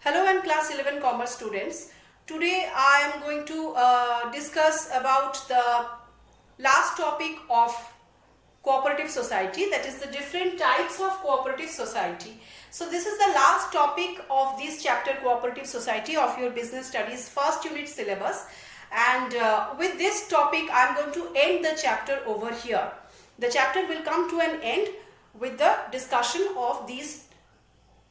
Hello and class 11 commerce students. Today I am going to discuss about the last topic of cooperative society, that is the different types of cooperative society. So this is the last topic of this chapter cooperative society of your business studies first unit syllabus, and with this topic I am going to end the chapter over here. The chapter will come to an end with the discussion of these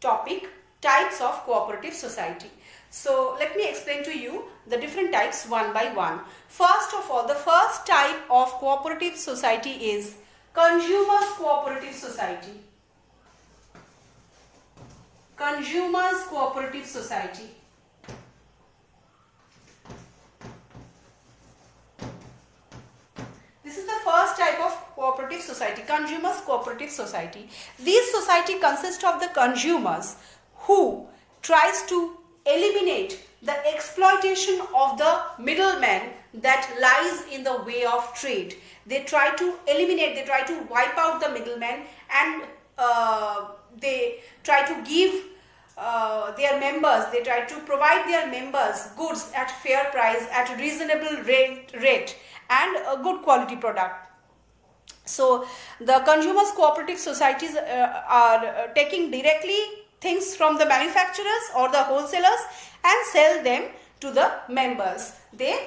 topic types of cooperative society. So let me explain to you the different types one by one. First of all, the first type of cooperative society is consumers cooperative society. Consumers cooperative society. This is the first type of cooperative society, consumers cooperative society. This society consists of the consumers who tries to eliminate the exploitation of the middleman that lies in the way of trade. They try to eliminate, they try to wipe out the middleman, and they try to give their members, they try to provide their members goods at fair price, at a reasonable rate and a good quality product. So the consumers cooperative societies are taking directly things from the manufacturers or the wholesalers and sell them to the members. There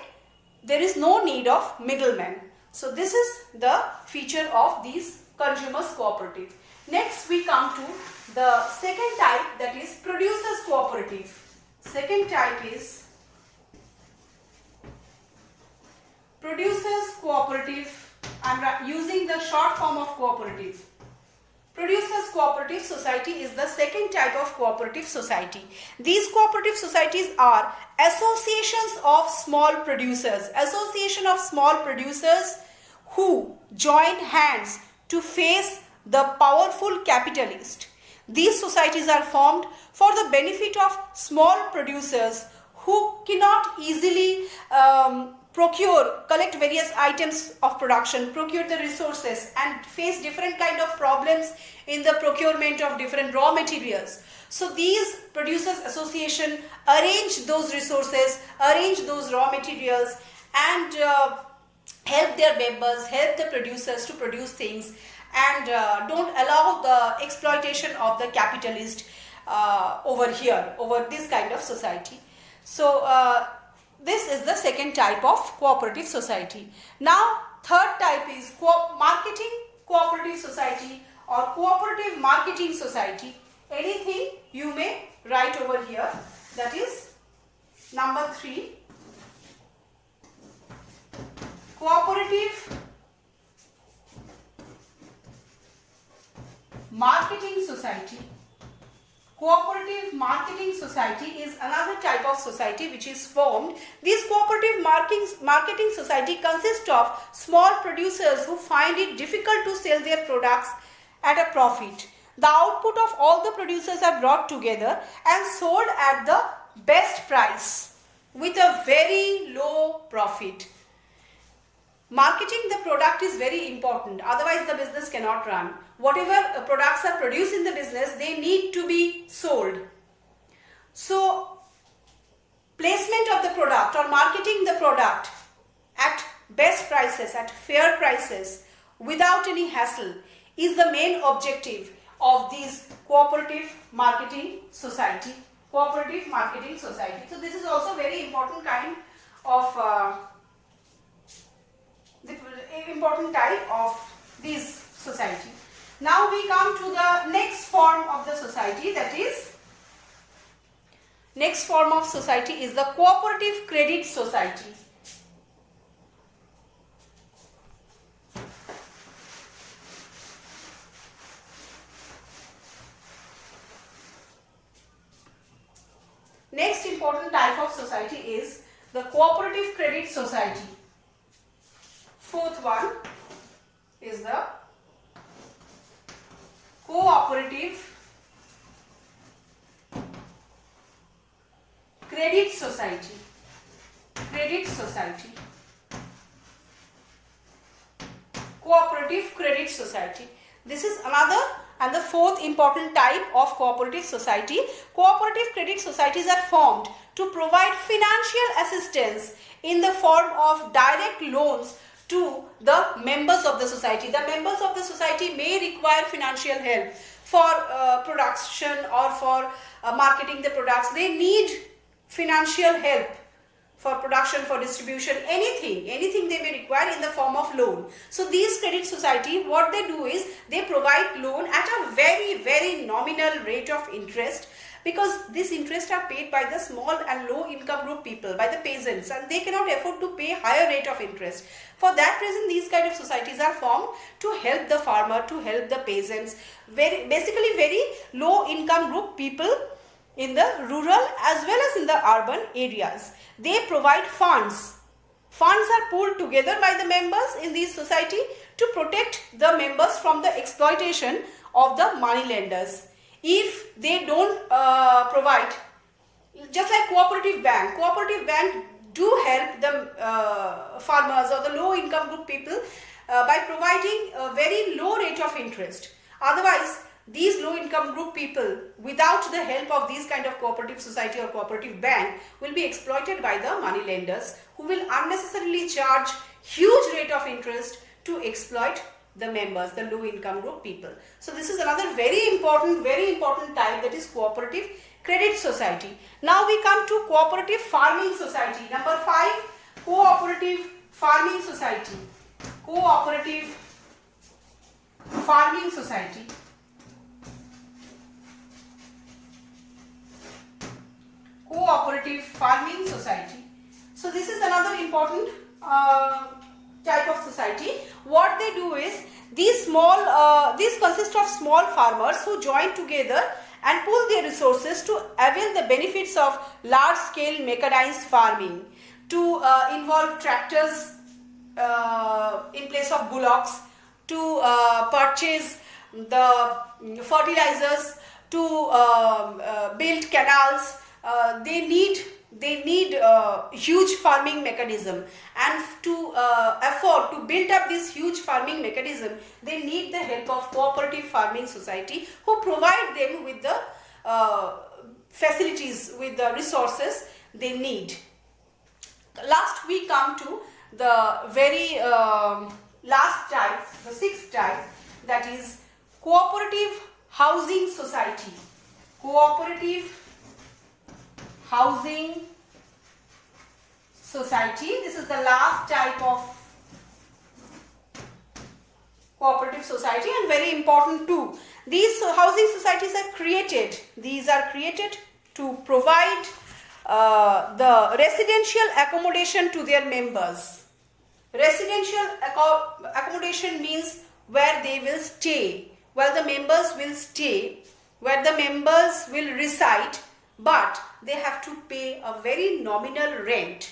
is no need of middlemen. So this is the feature of these consumers cooperative. Next we come to the second type, that is producers cooperative. Second type is producers cooperative. I am using the short form of cooperative. Producers cooperative society is the second type of cooperative society. These cooperative societies are associations of small producers. Association of small producers who join hands to face the powerful capitalist. These societies are formed for the benefit of small producers who cannot easily collect various items of production, procure the resources, and face different kind of problems in the procurement of different raw materials. So these producers association arrange those resources, arrange those raw materials, and help their members, help the producers to produce things, and don't allow the exploitation of the capitalist over here, over this kind of society. So this is the second type of cooperative society. Now third type is marketing cooperative society or cooperative marketing society. Anything you may write over here. That is number 3. Cooperative marketing society. Cooperative marketing society is another type of society which is formed. This cooperative marketing society consists of small producers who find it difficult to sell their products at a profit. The output of all the producers are brought together and sold at the best price with a very low profit. Marketing the product is very important, otherwise the business cannot run. Whatever products are produced in the business, they need to be sold. So placement of the product or marketing the product at best prices, at fair prices, without any hassle, is the main objective of this cooperative marketing society. Cooperative marketing society. So this is also very important kind of the important type of this society. Now we come to the next form of the society, that is next form of society is the cooperative credit society. Next important type of society is the cooperative credit society. Fourth one is the cooperative credit society. Credit society. Cooperative credit society. This is another And the fourth important type of cooperative society, cooperative credit societies are formed to provide financial assistance in the form of direct loans to the members of the society. The members of the society may require financial help for production or for marketing the products. They need financial help for production, for distribution, anything they may require in the form of loan. So these credit society, what they do is they provide loan at a very, very nominal rate of interest, because this interest are paid by the small and low income group people, by the peasants, and they cannot afford to pay higher rate of interest. For that reason, these kind of societies are formed to help the farmer, to help the peasants, basically very low income group people in the rural as well as in the urban areas. They provide funds. Funds are pooled together by the members in this society to protect the members from the exploitation of the money lenders. If they don't provide, just like cooperative bank do help the farmers or the low income group people by providing a very low rate of interest. Otherwise, these low income group people, without the help of these kind of cooperative society or cooperative bank, will be exploited by the money lenders, who will unnecessarily charge huge rate of interest to exploit the members, the low income group people. So this is another very important type, that is cooperative credit society. Now we come to cooperative farming society. Number 5, cooperative farming society. Cooperative farming society. Cooperative farming society. So this is another important type of society. What they do is, these consist of small farmers who join together and pool their resources to avail the benefits of large scale mechanized farming, to involve tractors in place of bullocks, to purchase the fertilizers, to build canals. They need huge farming mechanism, and to afford to build up this huge farming mechanism, they need the help of cooperative farming society, who provide them with the facilities, with the resources they need. Last we come to the very last type, the 6th type, that is cooperative housing society. Cooperative housing society. This is the last type of cooperative society, and very important too. These housing societies are created. These are created to provide the residential accommodation to their members. Residential accommodation means where they will stay, where the members will stay, where the members will reside, but they have to pay a very nominal rent,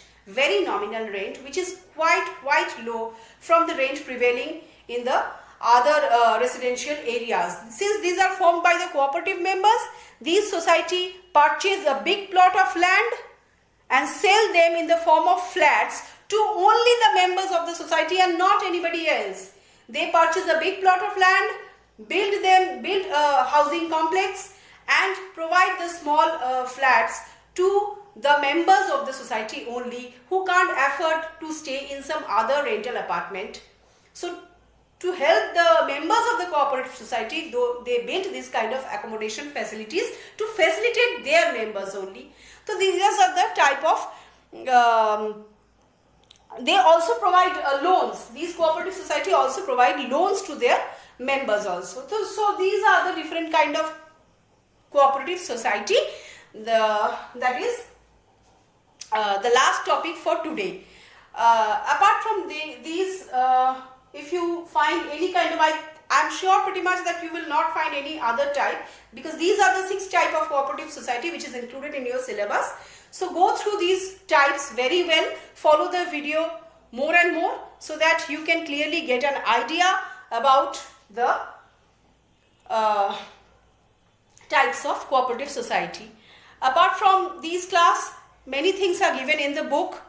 which is quite low from the rent prevailing in the other residential areas. Since these are formed by the cooperative members, these society purchase a big plot of land and sell them in the form of flats to only the members of the society and not anybody else. They purchase a big plot of land, build a housing complex, and provide the small flats to the members of the society only, who can't afford to stay in some other rental apartment. So to help the members of the cooperative society, though they built this kind of accommodation facilities to facilitate their members only. So these are the type of they also provide loans. These cooperative society also provide loans to their members also. So these are the different kind of cooperative society. That is the last topic for today. Apart from these, if you find any kind of, I'm sure pretty much that you will not find any other type, because these are the 6 type of cooperative society which is included in your syllabus. So go through these types very well, follow the video more and more, so that you can clearly get an idea about the types of cooperative society. Apart from these class, many things are given in the book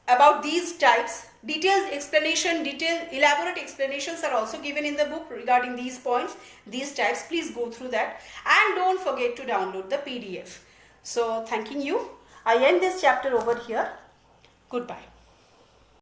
about these types. Detailed explanation, elaborate explanations are also given in the book regarding these points, these types. Please go through that and don't forget to download the PDF. So thanking you. I end this chapter over here. Goodbye.